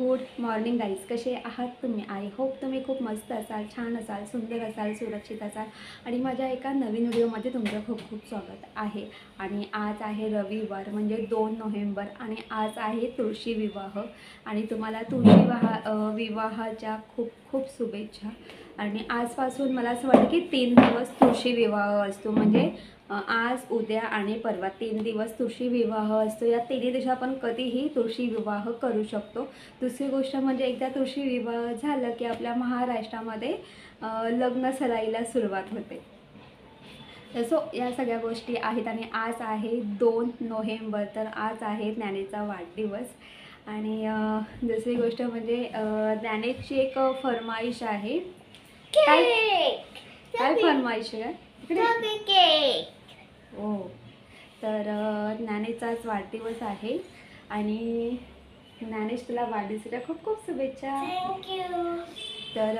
Good morning guys, कसे आहात तुम्ही? आय होप तुम्ही खूप मस्त असाल, छान असाल, सुंदर असाल, सुरक्षित असाल आणि माझ्या एका नवीन व्हिडिओमध्ये तुमचं खूप खूप स्वागत आहे. आणि आज आहे रविवार म्हणजे 2 नोव्हेंबर आणि आज आहे तुळशी विवाह आणि तुम्हाला तुळशी विवाहाच्या खूप खूप शुभेच्छा. आणि आजपासून मला असं वाटतं की 3 दिवस तुळशी विवाह असतो, म्हणजे आज, उद्या आणि परवा 3 दिवस तुळशी विवाह असतो. या 3 दिवशी आपण कधीही तुळशी विवाह करू शकतो. दुसरी गोष्ट म्हणजे एकदा तुळशी विवाह झालं की आपल्या महाराष्ट्रामध्ये लग्न सराईला सुरुवात होते. सो या सगळ्या गोष्टी आहेत आणि आज आहे 2 नोव्हेंबर, तर आज आहे ज्ञानेचा वाढदिवस. आणि दुसरी गोष्ट म्हणजे ज्ञानेची एक फरमाईश आहे. काय फरमाईश आहे? हो, तर ज्ञानेचाच वाढदिवस आहे आणि ज्ञानेश तुला वाढदिवसाच्या खूप खूप शुभेच्छा. थँक्यू. तर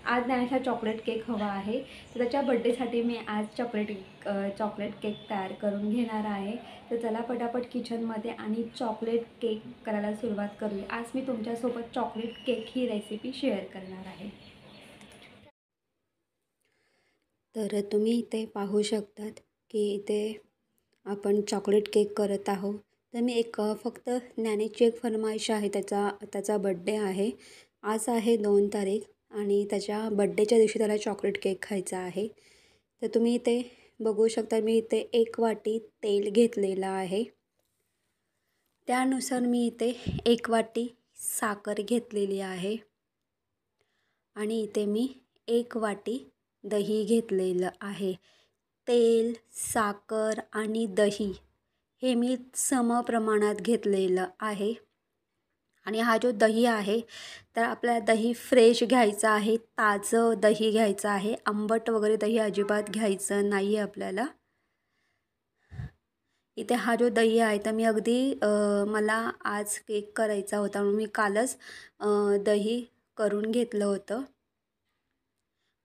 आज ज्ञानेशला चॉकलेट केक हवा आहे, तर त्याच्या बड्डेसाठी मी आज चॉकलेट केक तयार करून घेणार आहे. तर चला पटापट किचनमध्ये आणि चॉकलेट केक करायला सुरुवात करूया. आज मी तुमच्यासोबत चॉकलेट केक ही रेसिपी शेअर करणार आहे. तर तुम्ही इथे पाहू शकतात की इथे आपण चॉकलेट केक करत आहोत. तर मी फक्त ज्ञानेची एक फरमाईश आहे, त्याचा बड्डे आहे. आज आहे 2 तारीख आणि त्याच्या बड्डेच्या दिवशी त्याला चॉकलेट केक खायचा आहे. तर तुम्ही इथे बघू शकता, मी इथे 1 वाटी तेल घेतलेलं आहे. त्यानुसार मी इथे 1 वाटी साखर घेतलेली आहे आणि इथे मी 1 वाटी दही घेतलेलं आहे. तेल, साखर आणि दही हे मी समप्रमाणात घेतलेलं आहे. आणि हा जो दही आहे, तर आपल्याला दही फ्रेश घ्यायचं आहे, ताजं दही घ्यायचं आहे. आंबट वगैरे दही अजिबात घ्यायचं नाही आहे आपल्याला. इथे हा जो दही आहे, तर मी अगदी मला आज केक करायचा होता म्हणून मी कालच दही करून घेतलं होतं.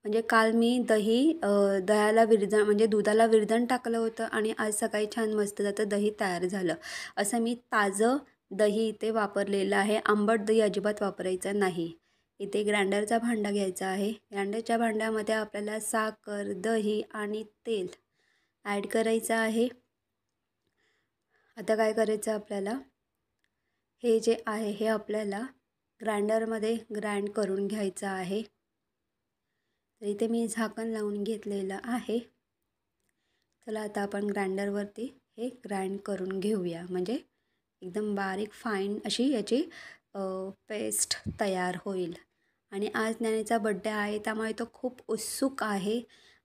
म्हणजे काल मी दह्याला विरजण म्हणजे दुधाला विरजण टाकलं होतं आणि आज सकाळी छान मस्त त्याचं दही तयार झालं. असं मी ताजं दही इथे वापरलेलं आहे. आंबट दही अजिबात वापरायचं नाही. इथे ग्राइंडरचा भांडा घ्यायचा आहे. ग्राइंडरच्या भांड्यामध्ये आपल्याला साखर, दही आणि तेल ॲड करायचं आहे. आता काय करायचं आपल्याला, हे जे आहे हे आपल्याला ग्राइंडरमध्ये ग्राइंड करून घ्यायचं आहे. तर इथे मी झाकण लावून घेतलेलं आहे. चला आता आपण ग्राइंडरवरती हे ग्राइंड करून घेऊया, म्हणजे एकदम बारीक फाईन अशी याची पेस्ट तयार होईल. आणि आज ज्ञानेचा बड्डे आहे, त्यामुळे तो खूप उत्सुक आहे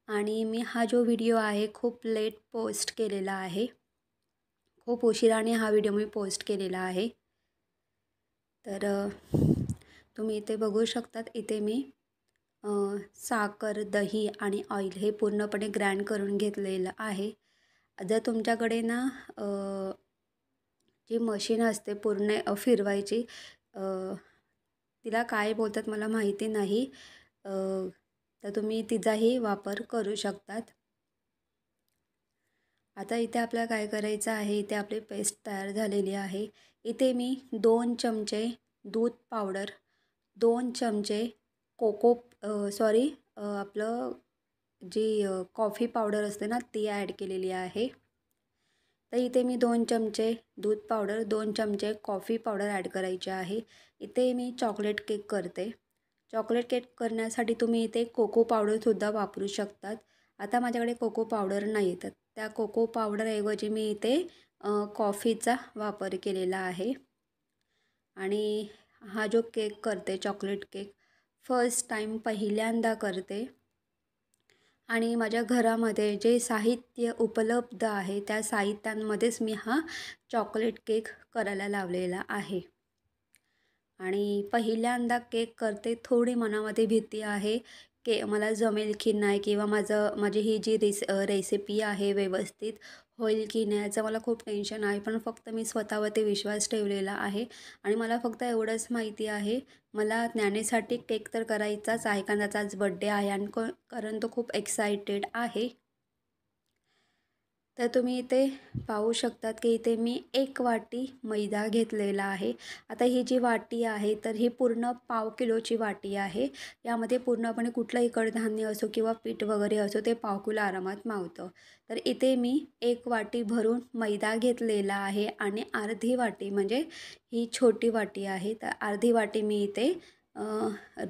आणि मी हा जो व्हिडिओ आहे खूप लेट पोस्ट केलेला आहे. खूप उशिराने हा व्हिडिओ मी पोस्ट केलेला आहे. तर तुम्ही इथे बघू शकतात, इथे मी साखर, दही आणि ऑइल हे पूर्णपणे ग्राइंड करून घेतलेलं आहे. जर तुमच्याकडे ना जी मशीन असते पूर्ण फिरवायची, तिला काय बोलतात मला माहिती नाही, तर तुम्ही तिचाही वापर करू शकतात. आता इथे आपल्याला काय करायचं आहे, इथे आपली पेस्ट तयार झालेली आहे. इथे मी 2 चमचे दूध पावडर, 2 चमचे आपलं जी कॉफी पावडर असते ना, ती ॲड केलेली आहे. तर इथे मी 2 चमचे दूध पावडर, 2 चमचे कॉफी पावडर ॲड करायचे आहे. इथे मी चॉकलेट केक करते. चॉकलेट केक करण्यासाठी तुम्ही इथे कोको पावडरसुद्धा वापरू शकतात. आता माझ्याकडे कोको पावडर नाही, तर त्या कोको पावडरऐवजी मी इथे कॉफीचा वापर केलेला आहे. आणि हा जो केक करते, चॉकलेट केक, फर्स्ट टाईम पहिल्यांदा करते. आणि माझ्या घरामध्ये जे साहित्य उपलब्ध आहे, त्या साहित्यांमध्येच मी हा चॉकलेट केक करायला लावलेला आहे. आणि पहिल्यांदा केक करते, थोडी मनामध्ये भीती आहे की मला जमेल की नाही, किंवा माझी ही जी रेसिपी आहे व्यवस्थित होईल की नाही, याचं मला खूप टेन्शन आहे. पण फक्त मी स्वतःवरती विश्वास ठेवलेला आहे आणि मला फक्त एवढंच माहिती आहे, मला ज्ञानेसाठी केक तर करायचाच आहे, कारण त्याचा आज बड्डे आहे आणि कारण तो खूप एक्सायटेड आहे. तर तुम्ही इथे पाहू शकतात की इथे मी 1 वाटी मैदा घेतलेला आहे. आता ही जी वाटी आहे तर ही पूर्ण पाव किलोची वाटी आहे. यामध्ये पूर्णपणे कुठलंही कडधान्य असो किंवा पीठ वगैरे असो ते पाव किलो आरामात मावतं. तर इथे मी 1 वाटी भरून मैदा घेतलेला आहे आणि अर्धी वाटी म्हणजे ही छोटी वाटी आहे. तर अर्धी वाटी मी इथे अ,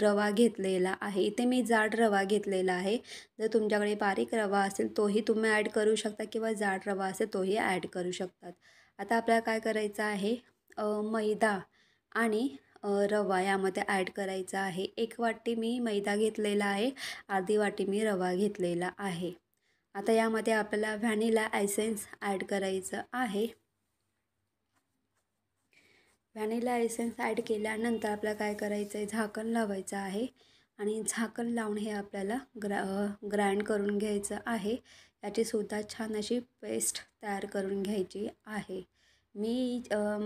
रवा घेतलेला आहे. इथे मी जाड रवा घेतलेला आहे. जर तुमच्याकडे बारीक रवा असेल तोही तुम्ही ॲड करू शकता किंवा जाड रवा असेल तोही ॲड करू शकतात. आता आपल्याला काय करायचं आहे, मैदा आणि रवा यामध्ये ॲड करायचा आहे. 1 वाटी मी मैदा घेतलेला आहे, अर्धी वाटी मी रवा घेतलेला आहे. आता यामध्ये आपल्याला व्हॅनिला एसेन्स ॲड करायचं आहे. व्हॅनिला एसेन्स ॲड केल्यानंतर आपल्याला काय करायचं आहे, झाकण लावायचं आहे आणि झाकण लावून हे आपल्याला ग्राइंड करून घ्यायचं आहे. याचीसुद्धा छान अशी पेस्ट तयार करून घ्यायची आहे.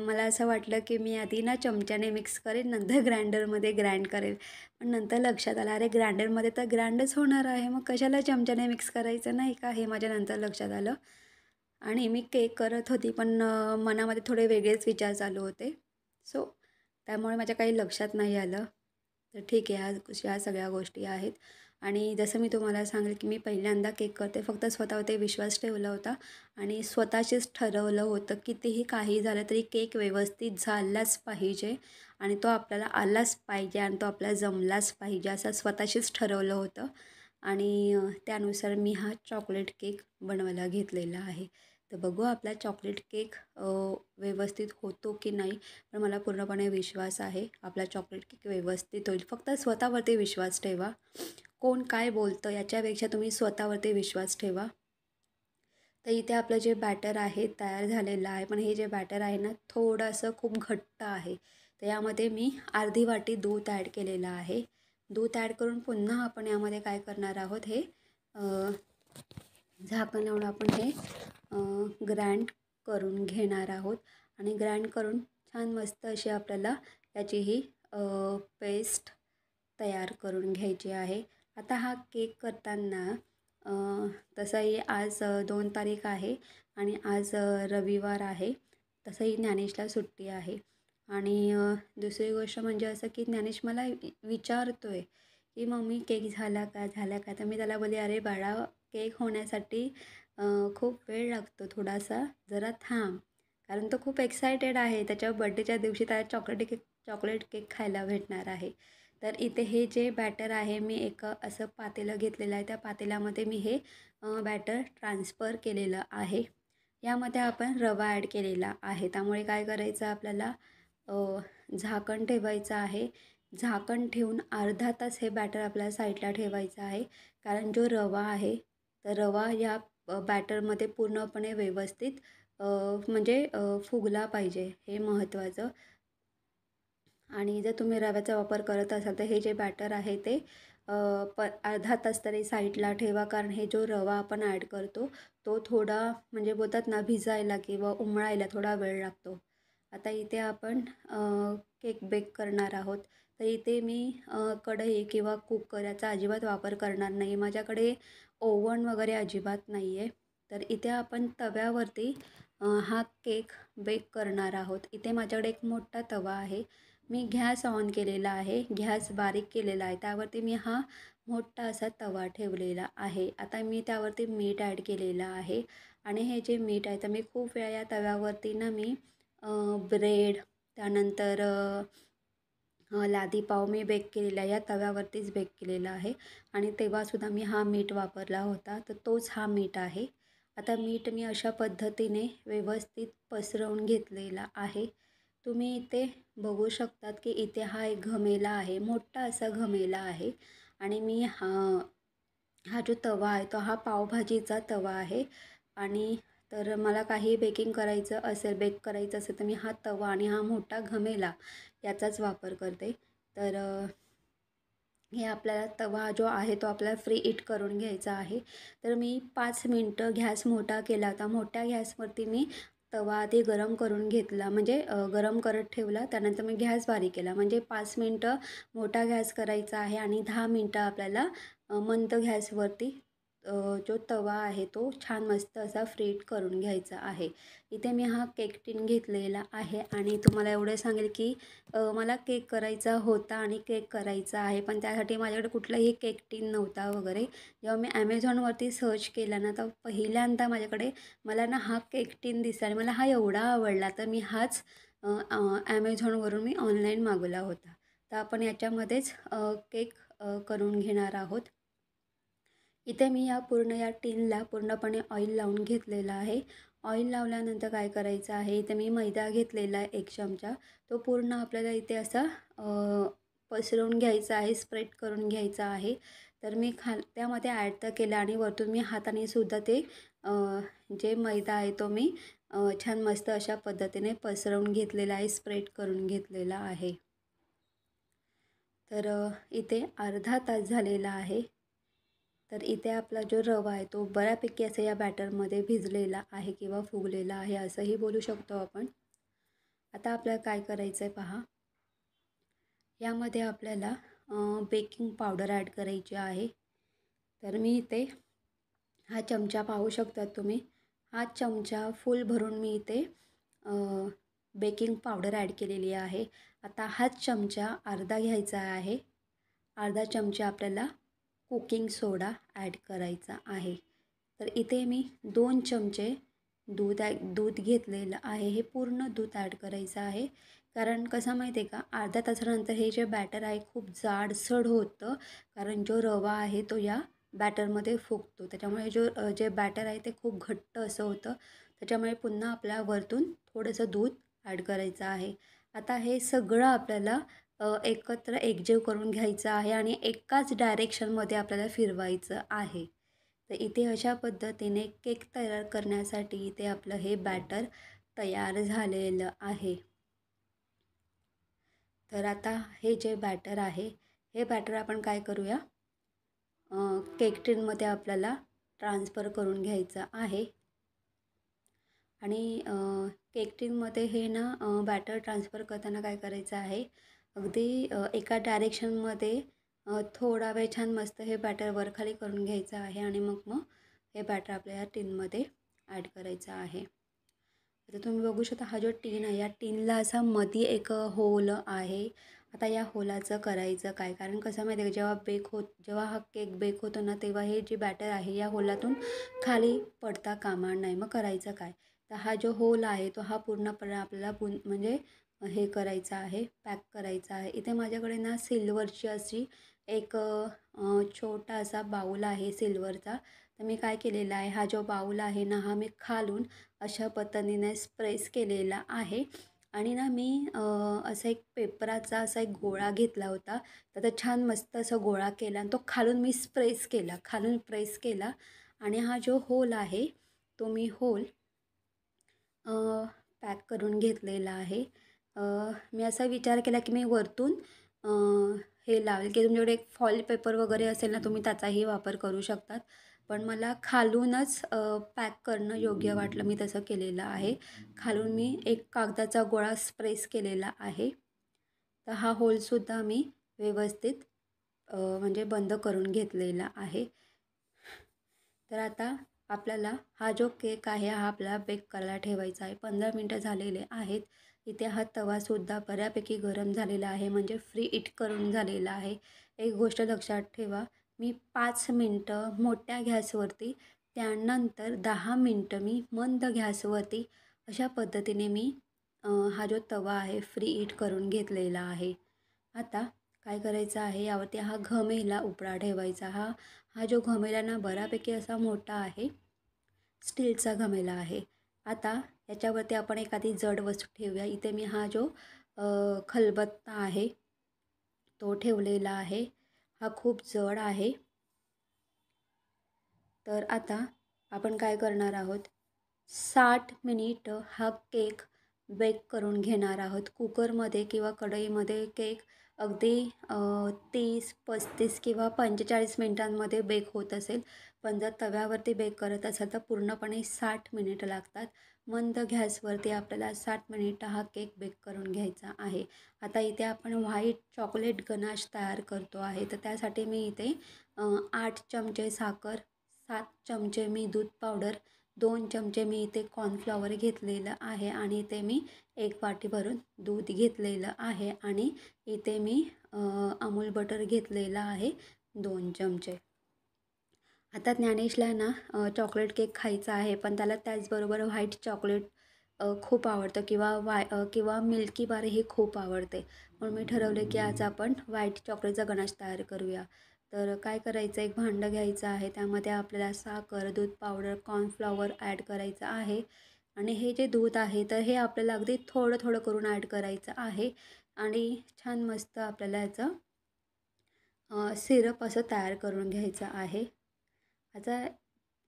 मला असं वाटलं की मी आधी ना चमच्याने मिक्स करेन नंतर ग्राइंडरमध्ये ग्राइंड करेल. पण नंतर लक्षात आलं अरे ग्राइंडरमध्ये तर ग्राइंडच होणार आहे, मग कशाला चमच्याने मिक्स करायचं नाही का, हे माझ्या नंतर लक्षात आलं. आणि मी केक करत होती पण मनामध्ये थोडे वेगळेच विचार चालू होते. सो त्यामुळे माझ्या काही लक्षात नाही आलं. तर ठीक आहे, ह्या सगळ्या गोष्टी आहेत. आणि जसं मी तुम्हाला सांगेल की मी पहिल्यांदा केक करते, फक्त स्वतःवरती विश्वास ठेवला होता आणि स्वतःशीच ठरवलं होतं कितीही काही झालं तरी केक व्यवस्थित झालाच पाहिजे आणि तो आपल्याला आलाच पाहिजे आणि तो आपल्याला जमलाच पाहिजे असं स्वतःशीच ठरवलं होतं. आणि त्यानुसार मी हा चॉकलेट केक बनवायला घेतलेला आहे. तर बघू आपला चॉकलेट केक व्यवस्थित होतो की नाही. पण मला पूर्णपणे विश्वास आहे आपला चॉकलेट केक व्यवस्थित होईल. फक्त स्वतःवरती विश्वास ठेवा. कोण काय बोलतं याच्यापेक्षा तुम्ही स्वतःवरती विश्वास ठेवा. तर इथे आपलं जे बॅटर आहे तयार झालेलं आहे. पण हे जे बॅटर आहे ना थोडंसं खूप घट्ट आहे. तर यामध्ये मी अर्धी वाटी दूध ॲड केलेलं आहे. दूध ॲड करून पुन्हा आपण यामध्ये काय करणार आहोत, हे झाकण लावून आपण हे ग्राइंड करून घेणार आहोत. आणि ग्राइंड करून छान मस्त अशी आपल्याला याची ही पेस्ट तयार करून घ्यायची आहे. आता हा केक करताना तसंही आज 2 तारीख आहे आणि आज रविवार आहे. तसंही ज्ञानेशला सुट्टी आहे. आणि दुसरी गोष्ट म्हणजे असं की ज्ञानेश मला विचारतो आहे की मम्मी केक झाला का झाला का. तर मी त्याला बोलले अरे बाळा केक होण्यासाठी खूप वेळ लागतो थोडासा, जरा थांब. कारण तो खूप एक्सायटेड आहे. त्याच्या बड्डेच्या दिवशी त्याला चॉकलेट केक खायला भेटणार आहे. तर इथे हे जे बॅटर आहे मी एक असं पातेलं घेतलेलं आहे. त्या पातेल्यामध्ये मी हे बॅटर ट्रान्सफर केलेलं आहे. यामध्ये आपण रवा ॲड केलेला आहे. त्यामुळे काय करायचं आपल्याला, झाकण ठेवायचं आहे. झाकण ठेवून अर्धा तास हे बॅटर आपल्याला साईडला ठेवायचं आहे. कारण जो रवा आहे, तर रवा या बॅटरमध्ये पूर्णपणे व्यवस्थित म्हणजे फुगला पाहिजे, हे महत्त्वाचं. आणि जर तुम्ही रव्याचा वापर करत असाल तर हे जे बॅटर आहे ते अर्धा तास तरी साईडला ठेवा. कारण हे जो रवा आपण ॲड करतो तो थोडा म्हणजे बोलतात ना भिजायला किंवा उमळायला थोडा वेळ लागतो. आता इथे आपण केक बेक करणार आहोत. तर इथे मी कढई किंवा कुकर याचा अजिबात वापर करणार नाही. माझ्याकडे ओव्हन वगैरे अजिबात नाही आहे. तर इथे आपण तव्यावरती हा केक बेक करणार आहोत. इथे माझ्याकडे एक मोठा तवा आहे. मी गॅस ऑन केलेला आहे, गॅस बारीक केलेला आहे. त्यावरती मी हा मोठा असा तवा ठेवलेला आहे. आता मी त्यावरती मीठ ॲड केलेलं आहे आणि हे जे मीठ आहे तर मी खूप वेळा या तव्यावरती ना मी ब्रेड, त्यानंतर लादी पाव मी बेक केलेला आहे. या तव्यावरतीच बेक केलेला आहे आणि तेव्हासुद्धा मी हा मीठ वापरला होता. तर तोच हा मीठ आहे. आता मीठ मी अशा पद्धतीने व्यवस्थित पसरवून घेतलेला आहे. तुम्ही इथे बघू शकतात की इथे हा एक घमेला आहे, मोठा असा घमेला आहे. आणि मी हा जो तवा आहे तो हा पावभाजीचा तवा आहे. आणि तर मला काही बेकिंग करायचं असेल, बेक करायचं असेल तर मी हा तवा आणि हा मोठा घमेला याचाच वापर करते. तर हे आपल्याला तवा जो आहे तो आपल्याला फ्री हीट करून घ्यायचा आहे. तर मी 5 मिनटं गॅस मोठा केला होता. मोठ्या गॅसवरती मी तवा आधी गरम करून घेतला, म्हणजे गरम करत ठेवला. त्यानंतर मी गॅस बारीक केला. म्हणजे 5 मिनटं मोठा गॅस करायचा आहे आणि 10 मिनटं आपल्याला मंद गॅसवरती जो तवा आहे तो छान मस्त असा फ्रीट करून घ्यायचा आहे. इथे मी हा केक टिन घेतलेला आहे आणि तुम्हाला एवढं सांगेल की मला केक करायचा होता आणि केक करायचा आहे, पण त्यासाठी माझ्याकडे कुठलाही केक टिन नव्हता वगैरे. जेव्हा मी ॲमेझॉनवरती सर्च केला ना, तर पहिल्यांदा मला ना हा केक टिन दिसला आणि मला हा एवढा आवडला, तर मी हाच ॲमेझॉनवरून मी ऑनलाईन मागवला होता. तर आपण याच्यामध्येच केक करून घेणार आहोत. इथे मी या टिनला पूर्णपणे ऑइल लावून घेतलेला आहे. ऑइल लावल्यानंतर काय करायचं आहे, इथे मी मैदा घेतलेला आहे 1 चमचा. तो पूर्ण आपल्याला इथे असा पसरवून घ्यायचा आहे, स्प्रेड करून घ्यायचा आहे. तर मी त्यामध्ये ॲड तर केलं आणि वरतून मी हाताने सुद्धा ते जे मैदा आहे तो मी छान मस्त अशा पद्धतीने पसरवून घेतलेला आहे, स्प्रेड करून घेतलेला आहे. तर इथे अर्धा तास झालेला आहे. तर इथे आपला जो रवा आहे तो बऱ्यापैकी असं या बॅटरमध्ये भिजलेला आहे किंवा फुगलेला आहे असंही बोलू शकतो आपण. आता आपल्याला काय करायचं आहे पहा. यामध्ये आपल्याला बेकिंग पावडर ॲड करायची आहे. तर मी इथे हा चमचा पाहू शकता तुम्ही. हा चमचा फुल भरून मी इथे बेकिंग पावडर ॲड केलेली आहे. आता हाच चमचा अर्धा घ्यायचा आहे. अर्धा चमचा आपल्याला कुकिंग सोडा ॲड करायचा आहे. तर इथे मी 2 चमचे दूध घेतलेलं आहे. हे पूर्ण दूध ॲड करायचं आहे. कारण कसं माहिती आहे का, अर्ध्या तासानंतर हे जे बॅटर आहे खूप जाडसर होतं. कारण जो रवा आहे तो या बॅटरमध्ये फुगतो. त्याच्यामुळे जे बॅटर आहे ते खूप घट्ट असं होतं. त्याच्यामुळे पुन्हा आपल्याला वरतून थोडंसं दूध ॲड करायचं आहे. आता हे सगळं आपल्याला एकत्र एकजीव करून घ्यायचं आहे आणि एकाच डायरेक्शनमध्ये आपल्याला फिरवायचं आहे. तर इथे अशा पद्धतीने केक तयार करण्यासाठी इथे आपलं हे बॅटर तयार झालेलं आहे. तर आता हे जे बॅटर आहे, हे बॅटर आपण काय करूया, केक टिनमध्ये आपल्याला ट्रान्सफर करून घ्यायचं आहे. आणि केक टिनमध्ये हे ना बॅटर ट्रान्सफर करताना काय करायचं आहे, अगदी एका डायरेक्शनमध्ये थोडा वेळ छान मस्त हे बॅटर वरखाली करून घ्यायचं आहे आणि मग हे बॅटर आपल्या या टिनमध्ये ॲड करायचं आहे. आता तुम्ही बघू शकता हा जो टिन आहे, या टिनला असा मध्ये एक होल आहे. आता या होलाचं करायचं काय, कारण कसं माहिती आहे का, जेव्हा हा केक बेक होतो ना, तेव्हा हे जे बॅटर आहे या होलातून खाली पडता कामा नये. मग करायचं काय, तर हा जो होल आहे तो हा पूर्णपणे आपल्याला म्हणजे हे करायचं आहे, पॅक करायचा आहे. इथे माझ्याकडे ना सिल्वरची अशी एक छोटा असा बाऊल आहे सिल्वरचा. तर मी काय केलेलं आहे, हा जो बाऊल आहे ना, हा मी खालून अशा पद्धतीने प्रेस केलेला आहे. आणि ना मी असा एक पेपराचा असा एक गोळा घेतला होता. तर तो छान मस्त असा गोळा केला आणि तो खालून मी खालून प्रेस केला आणि हा जो होल आहे तो मी होल पॅक करून घेतलेला आहे. मी असा विचार केला की मी वरतून हे लावेल, की तुमच्याकडे एक फॉईल पेपर वगैरे असेल ना, तुम्ही त्याचाही वापर करू शकतात. पण मला खालूनच पॅक करणं योग्य वाटलं, मी तसं केलेलं आहे. खालून मी एक कागदाचा गोळा प्रेस केलेला आहे. तर हा होलसुद्धा मी व्यवस्थित म्हणजे बंद करून घेतलेला आहे. तर आता आपल्याला हा जो केक आहे हा आपल्याला बेक करायला ठेवायचा आहे. 15 मिनटं झालेले आहेत. इथे हा तवासुद्धा बऱ्यापैकी गरम झालेला आहे, म्हणजे फ्री हीट करून झालेला आहे. एक गोष्ट लक्षात ठेवा, मी 5 मिनटं मोठ्या गॅसवरती, त्यानंतर 10 मिनटं मी मंद गॅसवरती अशा पद्धतीने मी हा जो तवा आहे फ्री हीट करून घेतलेला आहे. आता काय करायचं आहे, यावरती हा घमेला उपडा ठेवायचा. हा जो घमेला ना बऱ्यापैकी असा मोठा आहे, स्टीलचा घमेला आहे. आता याच्यावरती आपण एखादी जड वस्तू ठेवूया. इथे मी हा जो खलबत्ता आहे तो ठेवलेला आहे. हा खूप जड आहे. तर आता आपण काय करणार आहोत, 60 मिनिटं हा केक बेक करून घेणार आहोत. कुकरमध्ये किंवा कढईमध्ये केक अगदी 30-35 किंवा 45 मिनिटांमध्ये बेक होत असेल. पण जर तव्यावरती बेक करत असाल तर पूर्णपणे 60 मिनिटं लागतात. मंद गॅसवरती आपल्याला 60 मिनिटं हा केक बेक करून घ्यायचा आहे. आता इथे आपण व्हाईट चॉकलेट गनाश तयार करतो आहे. तर त्यासाठी मी इथे 8 चमचे साखर, 7 चमचे मी दूध पावडर, 2 चमचे मी इथे कॉर्नफ्लॉवर घेतलेलं आहे आणि इथे मी 1 वाटी भरून दूध घेतलेलं आहे आणि इथे मी अमूल बटर घेतलेलं आहे 2 चमचे. आता ज्ञानेशला ना चॉकलेट केक खायचा आहे, पण त्याला त्याचबरोबर व्हाईट चॉकलेट खूप आवडतं किंवा मिल्की बार ही खूप आवडते. म्हणून मी ठरवले की आज आपण व्हाईट चॉकलेटचा गणाश तयार करूया. तर काय करायचं, एक भांडं घ्यायचं आहे. त्यामध्ये आपल्याला साखर, दूध पावडर, कॉर्नफ्लॉवर ॲड करायचं आहे आणि हे जे दूध आहे तर हे आपल्याला अगदी थोडं थोडं करून ॲड करायचं आहे आणि छान मस्त आपल्याला याचं सिरप असं तयार करून घ्यायचं आहे. आता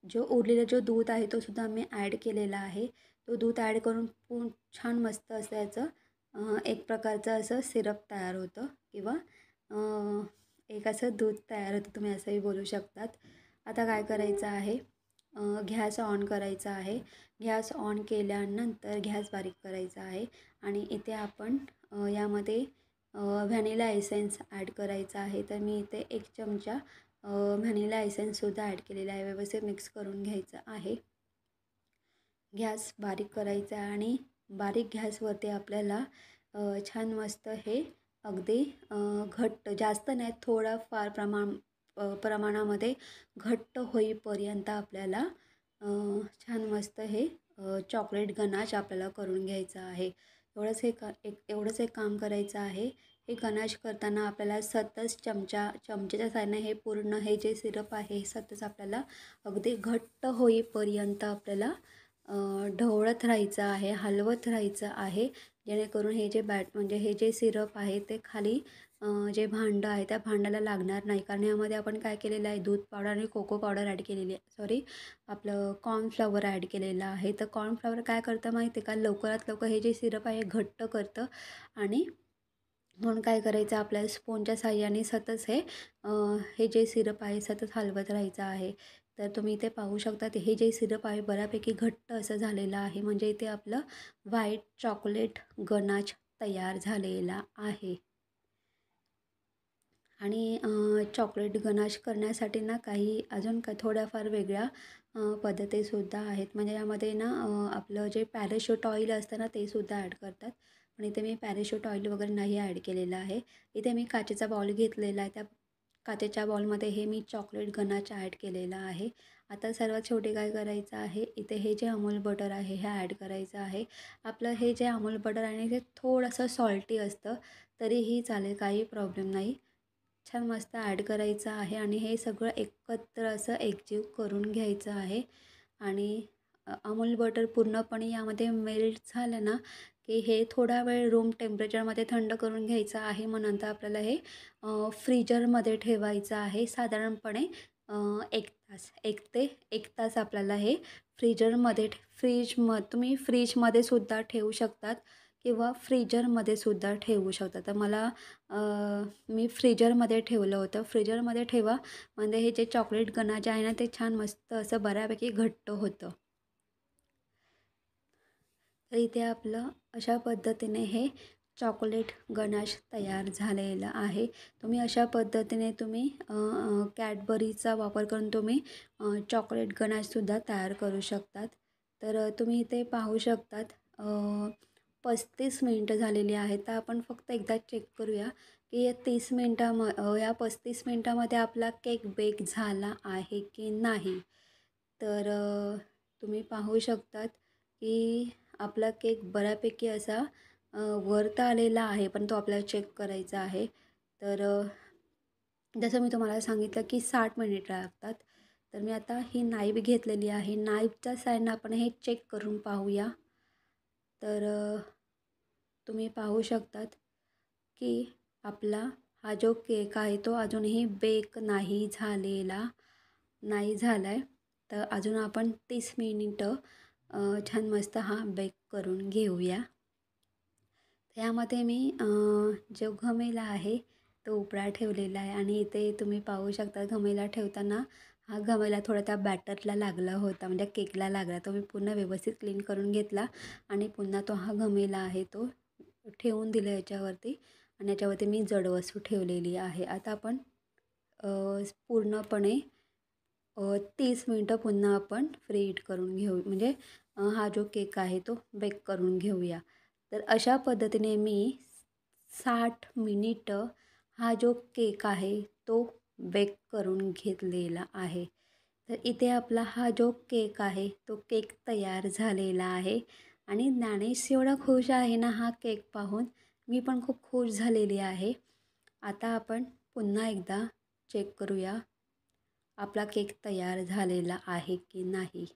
जो उरलेला जो दूध आहे तो सुद्धा मी ॲड केलेला आहे. तो दूध ॲड करून छान मस्त असं याचं एक प्रकारचं असं सिरप तयार होतं किंवा एक असं दूध तयार होतं, तुम्ही असंही बोलू शकतात. आता काय करायचं आहे, गॅस ऑन करायचा आहे. गॅस ऑन केल्यानंतर गॅस बारीक करायचा आहे आणि इथे आपण यामध्ये व्हॅनिला एसेन्स ॲड करायचा आहे. तर मी इथे 1 चमचा व्हॅनिला एसेन्ससुद्धा ॲड केलेला आहे. व्यवस्थित मिक्स करून घ्यायचं आहे. गॅस बारीक करायचा आहे आणि बारीक गॅसवरती आपल्याला छान मस्त हे अगदी घट्ट, जास्त नाही, थोडाफार प्रमाणामध्ये घट्ट होईपर्यंत आपल्याला छान मस्त हे चॉकलेट गनाश आपल्याला करून घ्यायचं आहे. एवढंच एक काम करायचं आहे. हे गनाश करताना आपल्याला सतत चमच्याच्या साहाय्याने हे पूर्ण हे जे सिरप आहे हे सतत आपल्याला अगदी घट्ट होईपर्यंत आपल्याला ढवळत राहायचं आहे, हलवत राहायचं आहे, जेणेकरून हे जे म्हणजे हे जे सिरप आहे ते खाली जे भांडं आहे त्या भांड्याला लागणार नाही. कारण यामध्ये आपण काय केलेलं आहे, दूध पावडर आणि कोको पावडर ॲड केलेली आहे, आपलं कॉर्नफ्लॉवर ॲड केलेलं आहे. तर कॉर्नफ्लॉवर काय करतं माहिती आहे का, लवकरात लवकर हे जे सिरप आहे घट्ट करतं आणि म्हणून काय करायचं, आपल्याला स्पूनच्या साहाय्याने सतत हे जे सिरप आहे सतत हलवत राहायचं आहे. तर तुम्ही इथे पाहू शकता हे जे सिरप आहे बऱ्यापैकी घट्ट असं झालेलं आहे. म्हणजे इथे आपलं व्हाईट चॉकलेट गनाश तयार झालेला आहे. आणि चॉकलेट गनाश करण्यासाठी ना काही अजून थोड्याफार वेगळ्या पद्धतीसुद्धा आहेत. म्हणजे यामध्ये ना आपलं जे पॅराशूट ऑइल असतं ना ते सुद्धा ॲड करतात. पण इथे मी पॅराशूट ऑइल वगैरे नाही ॲड केलेलं आहे. इथे मी काचेचा बाउल घेतलेला आहे. त्या काचेच्या बाउलमध्ये हे मी चॉकलेट गनाश ॲड केलेला आहे. आता सर्वात शेवटी काय करायचं आहे, इथे हे जे अमूल बटर आहे हे ॲड करायचं आहे. आपलं हे जे अमूल बटर आहे ते थोडंसं सॉल्टी असतं, तरीही चालेल, काही प्रॉब्लेम नाही. छान मस्त ॲड करायचं आहे आणि हे सगळं एकत्र असं एकजीव करून घ्यायचं आहे. आणि अमूल बटर पूर्णपणे यामध्ये मेल्ट झालं ना की हे थोडा वेळ रूम टेम्परेचरमध्ये थंड करून घ्यायचं आहे. मग नंतर आपल्याला हे फ्रीजरमध्ये ठेवायचं आहे. साधारणपणे 1 तास, 1 ते 1 तास आपल्याला हे तुम्ही फ्रीजमध्ये सुद्धा ठेवू शकतात किंवा फ्रीजरमध्ये सुद्धा ठेवू शकता. तर मी फ्रीजरमध्ये ठेवलं होतं. फ्रीजरमध्ये ठेवा, म्हणजे हे जे चॉकलेट गनाश जे आहे ना ते छान मस्त असं बऱ्यापैकी घट्ट होतं. तर इथे आपलं अशा पद्धतीने हे चॉकलेट गनाश तयार झालेलं आहे. तुम्ही अशा पद्धतीने कॅडबरीचा वापर करून तुम्ही चॉकलेट गनाशसुद्धा तयार करू शकतात. तर तुम्ही इथे पाहू शकतात 35 मिनिटं झालेली आहेत. तर आपण फक्त एकदा चेक करूया की या 35 मिनिटामध्ये आपला केक बेक झाला आहे की नाही. तर तुम्ही पाहू शकतात की आपला केक बऱ्यापैकी असा वरता आलेला आहे, पण तो आपल्याला चेक करायचा आहे. तर जसं मी तुम्हाला सांगितलं की 60 मिनिट लागतात. तर मी आता ही नाईफ घेतलेली आहे. नाईफच्या साहाय्याने आपण हे चेक करून पाहूया. तर तुम्ही पाहू शकतात की आपला हा जो केक आहे तो अजूनही बेक नाही झाला आहे. तर अजून आपण 30 मिनिटं छान मस्त हा बेक करून घेऊया. यामध्ये मी जो घमेला आहे तो उपडा ठेवलेला आहे आणि इथे तुम्ही पाहू शकता घमेला ठेवताना हा घमेला थोडा त्या बॅटरला लागला होता, म्हणजे केकला लागला. तो मी पुन्हा व्यवस्थित क्लीन करून घेतला आणि पुन्हा हा घमेला आहे तो ठेवून दिला याच्यावरती आणि याच्यावरती मी जड वस्तू ठेवलेली आहे. आता आपण पूर्णपणे 30 मिनटं पुन्हा आपण फ्री हीट करून घेऊ, म्हणजे हा जो केक आहे तो बेक करून घेऊया. तर अशा पद्धतीने मी 60 मिनिटं हा जो केक आहे तो बेक करून घेतलेला आहे. तर इथे आपला हा जो केक आहे तो केक तयार झालेला आहे आणि ज्ञानेश एवढा खुश आहे ना हा केक पाहून, मी पण खूप खुश झालेली आहे. आता आपण पुन्हा एकदा चेक करूया आपला केक तयार झालेला आहे की नाही.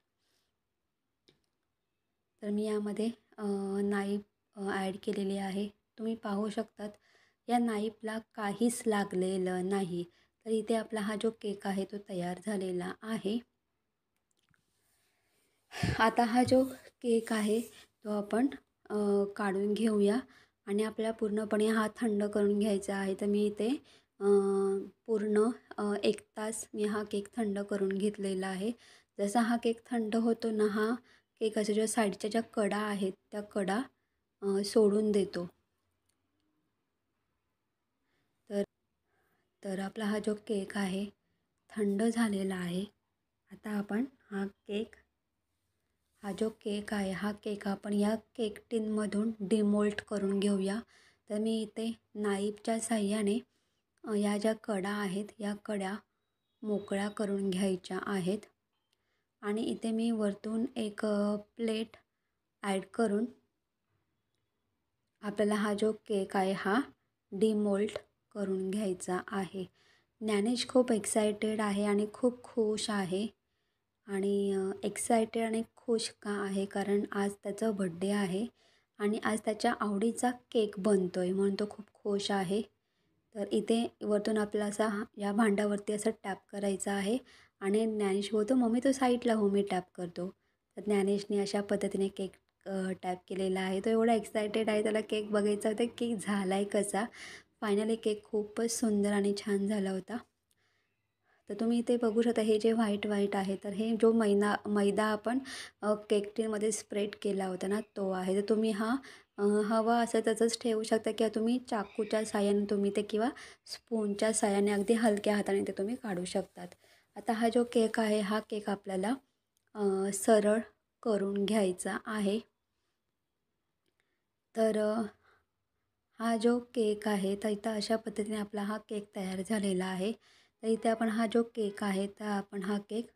तर मी यामध्ये नाईफ ॲड केलेली आहे. तुम्ही पाहू शकतात या नाईफला काहीच लागलेलं नाही. तर इथे आपला हा जो केक आहे तो तयार झालेला आहे. आता हा जो केक आहे तो आपण काढून घेऊया आणि आपल्याला पूर्णपणे हा थंड करून घ्यायचा आहे. तर मी इथे पूर्ण 1 तास मी हा केक थंड करून घेतलेला आहे. जसा हा केक थंड होतो ना, हा केकाच्या ज्या साईडच्या ज्या कडा आहेत त्या कडा सोडून देतो. तर तर आपला हा जो केक आहे थंड झालेला आहे. आता आपण हा जो केक आहे हा केक आपण या केक टिनमधून डिमोल्ट करून घेऊया. तर मी इथे नाईफच्या साहाय्याने या ज्या कडा आहेत या कडा मोकळ्या करून घ्यायच्या आहेत आणि इथे मी वरतून एक प्लेट ॲड करून आपल्याला हा जो केक आहे हा डिमोल्ट करून घ्यायचा आहे. ज्ञानेश खूप एक्सायटेड आहे आणि खूप खुश आहे. आणि एक्सायटेड आणि खुश का आहे, कारण आज त्याचा बड्डे आहे आणि आज त्याच्या आवडीचा केक बनतो आहे म्हणून तो खूप खुश आहे. तर इथे वरतून आपल्याला असा या भांड्यावरती असं टॅप करायचं आहे आणि ज्ञानेश बोलतो, मम्मी तो साईडला हो, मी टॅप करतो. तर ज्ञानेशने अशा पद्धतीने केक टॅप केलेला आहे. तो एवढा एक्सायटेड आहे, त्याला केक बघायचा होता केक झाला आहे कसा. फायनली केक खूपच सुंदर आणि छान झाला होता. तर तुम्ही इथे बघू शकता हे जे व्हाईट आहे, तर हे जो मैदा आपण केक टिनमध्ये स्प्रेड केला होता ना तो आहे. तर तुम्ही हा हवा असं तसंच ठेवू शकता किंवा तुम्ही चाकूच्या साहाय्याने तुम्ही ते किंवा स्पूनच्या साहाय्याने अगदी हलक्या हाताने ते तुम्ही काढू शकतात. आता हा जो केक आहे हा केक आपल्याला सरळ करून घ्यायचा आहे. तर हा जो केक आहे तर इथं अशा पद्धतीने आपला हा केक तयार झालेला आहे. तर इथे आपण हा जो केक आहे तर आपण हा केक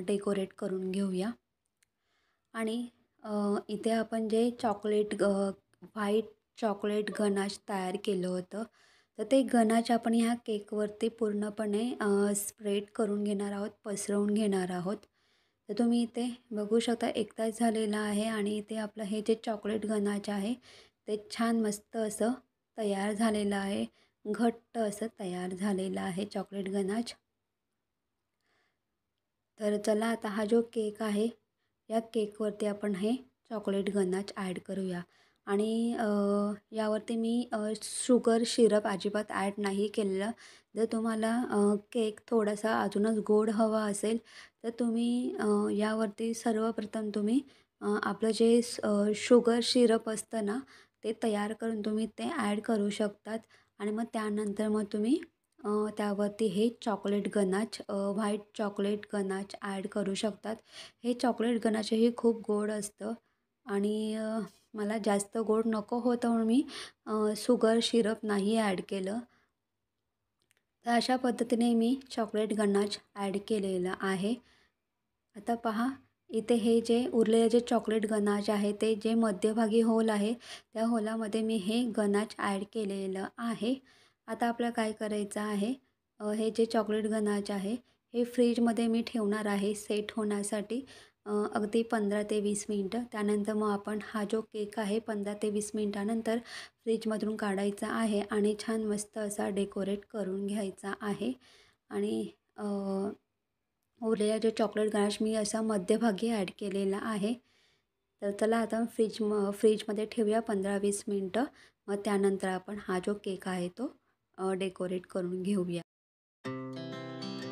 डेकोरेट करून घेऊया आणि इथे आपण जे व्हाईट चॉकलेट गनाश तयार केलं होतं, तर ते गनाश आपण ह्या केकवरती पूर्णपणे स्प्रेड करून घेणार आहोत, पसरवून घेणार आहोत. तर तुम्ही इथे बघू शकता 1 तास झालेला आहे आणि इथे आपलं हे जे चॉकलेट गनाश आहे ते छान मस्त असं तयार झालेलं आहे. घट्ट असं तयार झालेलं आहे चॉकलेट गनाश. तर चला आता हा जो केक आहे या केकवरती आपण हे चॉकलेट गनाश ॲड करूया आणि यावरती मी शुगर सिरप अजिबात ॲड नाही केलेलं. जर तुम्हाला केक थोडासा अजूनच गोड हवा असेल तर तुम्ही यावरती सर्वप्रथम तुम्ही आपलं जे शुगर सिरप असतं ना ते तयार करून तुम्ही ते ॲड करू शकतात आणि मग त्यानंतर मग तुम्ही त्यावरती हे chocolate ganache white chocolate ganache add करू शकतात. हे चॉकलेट गनाशही खूप गोड असतं आणि मला जास्त गोड नको होतं म्हणून मी शुगर सिरप नाही ॲड केलं. तर अशा पद्धतीने मी चॉकलेट गनाश ॲड केलेलं आहे. आता पहा इथे हे जे उरलेले जे चॉकलेट गनाश आहे ते जे मध्यभागी होल आहे त्या होलामध्ये मी हे गनाश ॲड केलेलं आहे. आता आपल्याला काय करायचं आहे, हे जे चॉकलेट गनाश आहे हे फ्रीजमध्ये मी ठेवणार आहे सेट होण्यासाठी अगदी 15 ते 20 मिनटं. त्यानंतर मग आपण हा जो केक आहे 15 ते 20 मिनटानंतर फ्रीजमधून काढायचा आहे आणि छान मस्त असा डेकोरेट करून घ्यायचा आहे आणि उरलेला जो चॉकलेट गनाश मी असा मध्यभागी ॲड केलेला आहे. तर चला आता फ्रीजमध्ये ठेवूया 15-20 मिनटं. मग त्यानंतर आपण हा जो केक आहे तो डेकोरेट करून घेऊया.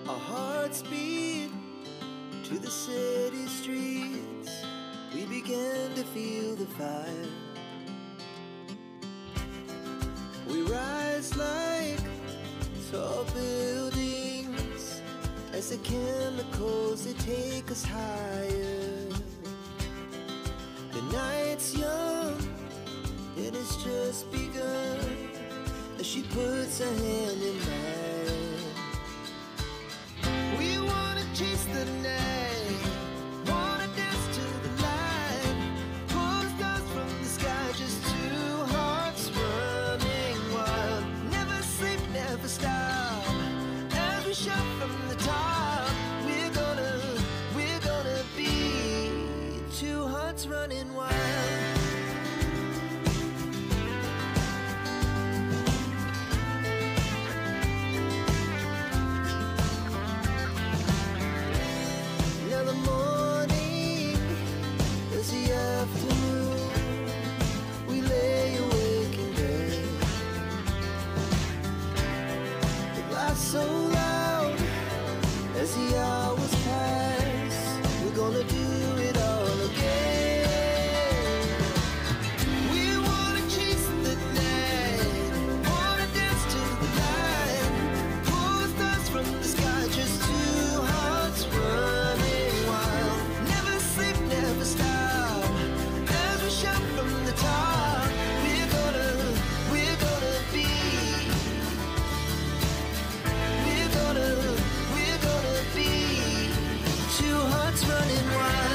Our hearts beat to the city streets. We began to feel the fire. We rise like tall buildings as as the chemicals, they take us higher. The night's young, and it's just begun, as she puts her hand in mine. We wanna chase the night, wanna dance to the light, pull stars from the sky, just two hearts running wild. Never sleep, never stop, as we shout from the top. We're gonna be two hearts running wild. Now the morning is the afternoon. We lay awake in bed. The glass so loud as the hours pass. We're gonna do it all again. We wanna chase the night, wanna dance to the light, pull stars from the sky, just two hearts running wild. Never sleep, never stop, as we shout from the top. We're gonna be, we're gonna be two hearts running wild.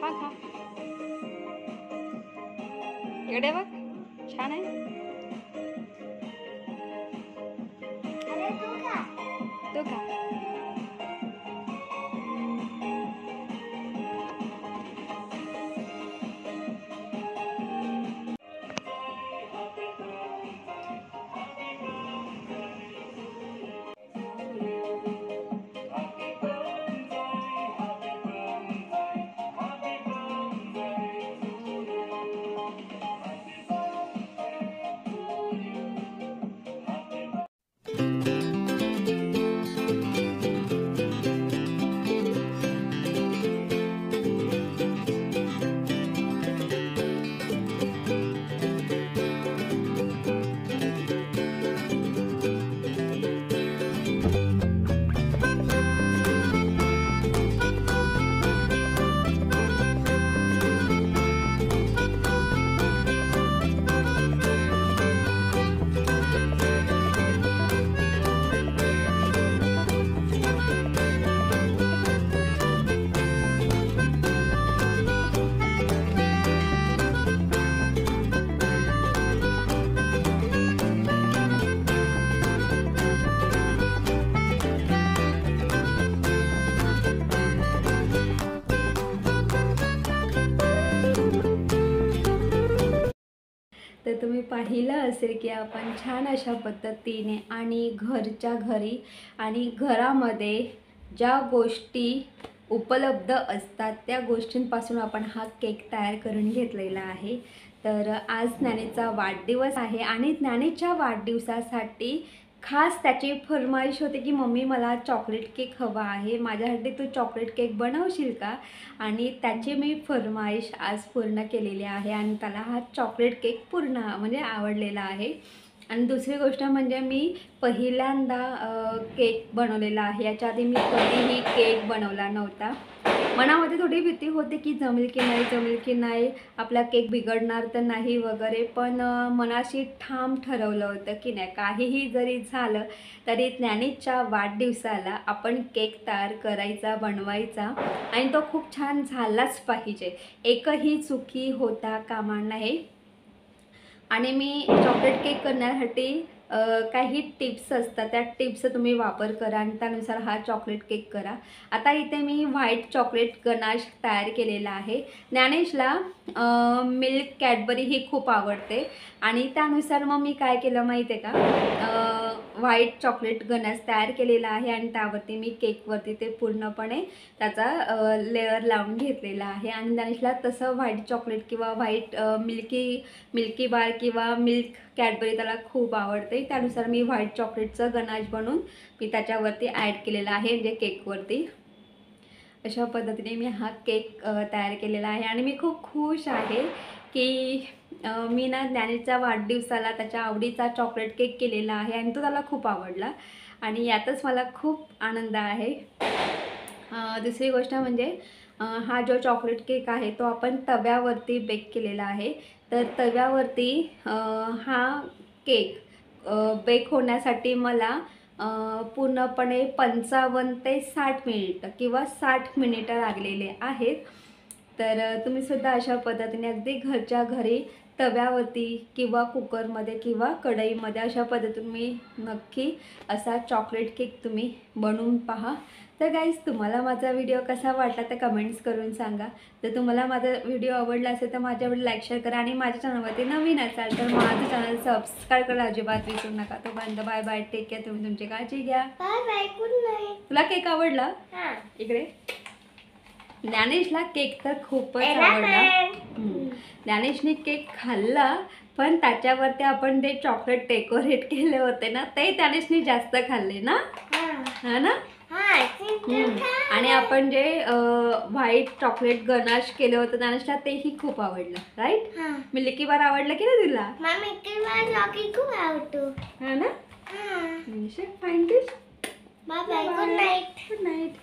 खा खा. इकडे बघ, छान आहे. तू खा. तर तुम्ही पाहिलं असेल की आपण छान अशा पद्धतीने आणि घरच्या घरी आणि घरामध्ये ज्या गोष्टी उपलब्ध असतात त्या गोष्टींपासून आपण हा केक तयार करून घेतलेला आहे. तर आज ज्ञानेचा वाढदिवस आहे आणि ज्ञानेच्या वाढदिवसासाठी खास त्याची फरमाईश होती की मम्मी मला चॉकलेट केक हवा आहे, माझ्यासाठी तू चॉकलेट केक बनवशील का. आणि त्याची मी फरमाईश आज पूर्ण केलेली आहे आणि त्याला हा चॉकलेट केक पूर्ण म्हणजे आवडलेला आहे. आणि दुसरी गोष्ट म्हणजे मी पहिल्यांदा केक बनवलेला आहे. याच्या आधी मी कधीही केक बनवला नव्हता. मनामध्ये थोडी भीती होती की जमेल की नाही, आपला केक बिघडणार तर नाही वगैरे, पण मनाशी ठाम ठरवलं होतं की नाही, काहीही जरी झालं तरी ज्ञानेच्या वाढदिवसाला आपण केक तयार करायचा, बनवायचा आणि तो खूप छान झालाच पाहिजे. एकही चुकी होता कामा नये. आणि मी चॉकलेट केक करण्यासाठी काही टिप्स असतात, त्या टिप्स तुम्ही वापर करा आणि त्यानुसार हा चॉकलेट केक करा. आता इथे मी व्हाईट चॉकलेट गनाश तयार केलेला आहे. ज्ञानेशला मिल्क कॅडबरी ही खूप आवडते आणि त्यानुसार मग मी काय केलं माहिती आहे का, व्हाईट चॉकलेट गनाश तयार केलेला आहे आणि त्यावरती मी केकवरती ते पूर्णपणे त्याचा लेअर लावून घेतलेला आहे. आणि ज्ञानेशला तसं व्हाईट चॉकलेट किंवा व्हाईट मिल्की बार किंवा मिल्क कॅडबरी त्याला खूप आवडते. त्यानुसार मी व्हाईट चॉकलेटचं गनाश बनवून मी त्याच्यावरती ॲड केलेला आहे, म्हणजे केकवरती. अशा पद्धतीने मी हा केक तयार केलेला आहे आणि मी खूप खुश आहे की मी ना ज्ञानेच्या वाढदिवसाला त्याच्या आवडीचा चॉकलेट केक केलेला आहे आणि तो त्याला खूप आवडला आणि यातच मला खूप आनंद आहे. दुसरी गोष्ट म्हणजे हा जो चॉकलेट केक आहे तो आपण तव्यावरती बेक केलेला आहे. तर तव्यावरती हा केक बेक होण्यासाठी मला पूर्णपणे 55 ते 60 मिनिटं किंवा 60 मिनिटं लागलेले आहेत. तर तुम्हीसुद्धा अशा पद्धतीने अगदी घरच्या घरी तव्यावरती किंवा कुकरमध्ये किंवा कढईमध्ये अशा पद्धतीने मी नक्की असा चॉकलेट केक तुम्ही बनवून पहा. तर गाईज, तुम्हाला माझा व्हिडिओ कसा वाटला ते कमेंट्स करून सांगा. जर तुम्हाला माझा व्हिडिओ आवडला असेल तर माझ्या व्हिडिओ लाईक शेअर करा आणि माझ्या चॅनलवरती नवीन असाल तर माझं चॅनल सबस्क्राईब करायला अजिबात विसरू नका. तोपर्यंत बाय बाय, टेक केअर. तुम्ही तुमची काळजी घ्या. Bye bye, good night. तुला केक आवडला? इकडे ज्ञानेशला केक तर खूपच आवडला. ज्ञानेशने केक खाल्ला पण त्याच्यावरती आपण ते चॉकलेट डेकोरेट केले होते ना, ते ज्ञानेशने जास्त खाल्ले ना. हा ना. आणि आपण जे व्हाईट चॉकलेट गनाश केलं होतं ज्ञानेशला तेही खूप आवडलं, राईट. मिल्की बार आवडलं की नाही तुला? मिल्की बार चॉकलेट खूप आवडतो. हा ना. Fine dish. Bye bye, good night. Good night.